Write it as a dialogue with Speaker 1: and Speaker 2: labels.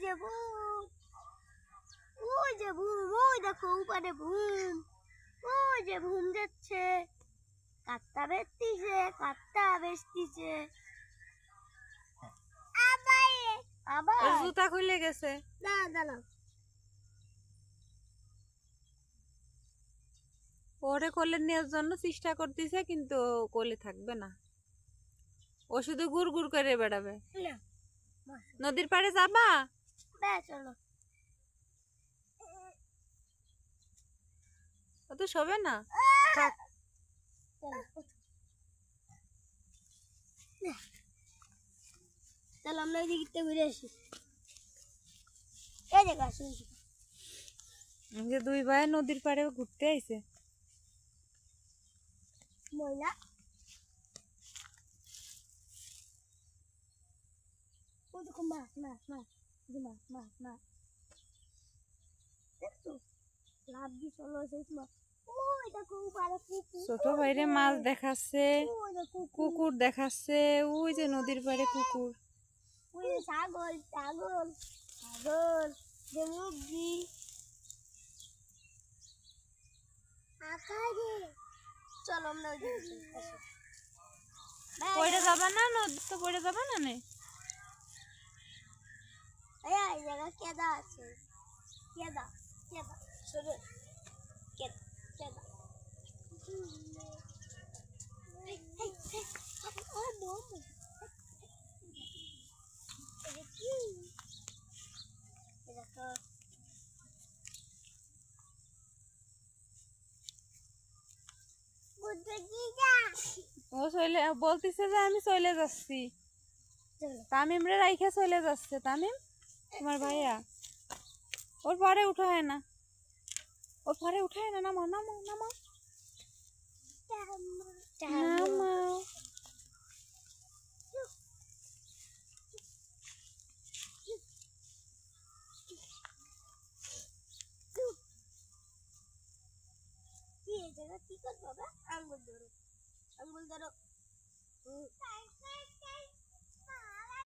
Speaker 1: যে ভূম, ওই যে ভূম, ওই দেখো উপরে ভূম, ওই যে ভূম যাচ্ছে, কাকটা বেচতিছে, কাকটা বেচতিছে। আবার
Speaker 2: জুতা খুলে গেছে।
Speaker 1: না দাঁড়াও,
Speaker 2: ওরে কোলে নেওয়ার জন্য চেষ্টা করতেছে কিন্তু কোলে থাকবে না, ও শুধু গুড় গুড় করে বেড়াবে।
Speaker 1: না
Speaker 2: নদীর পাড়ে যাবা?
Speaker 1: চলো।
Speaker 2: ও তো শোবে না, থাক।
Speaker 1: চলো আমরা ওইদিকে ঘুরে আসি। এই দেখো আসুন,
Speaker 2: যে দুই ভাই নদীর পাড়ে ঘুরতে আইছে।
Speaker 1: ময়লা ও দেখো মাছ মাছ মাছ, মাছ মাছ মাছ দেখছো, লাভ দিয়ে চলো সেই মাছ। ওই দেখো পারে কুকুর,
Speaker 2: ছোট ভাইরে মাছ দেখাচ্ছে,
Speaker 1: ওই দেখো
Speaker 2: কুকুর দেখাচ্ছে, ওই যে নদীর পাড়ে কুকুর।
Speaker 1: ওই যে ছাগল ছাগল ছাগল, যে মুরগি আকারে। চলো আমরা ওইদিকে আসি।
Speaker 2: পড়ে যাবা না, নদী তো পড়ে যাবা না নে।
Speaker 1: এই জায়গা কেদা আছে, কেদা কেদা শুরু, কেদা কেদা।
Speaker 2: ও চলে বলতেছে যে আমি চলে যাচ্ছি, তামিম রে রাইখে চলে যাচ্ছে। তামিম তোমার ভাইয়া ওর পরে উঠায় না, ওর পরে উঠায় না। নামাও নামাও নামাও নামাও।
Speaker 1: কি করবো? আঙ্গুল ধরো, আঙ্গুল ধরো।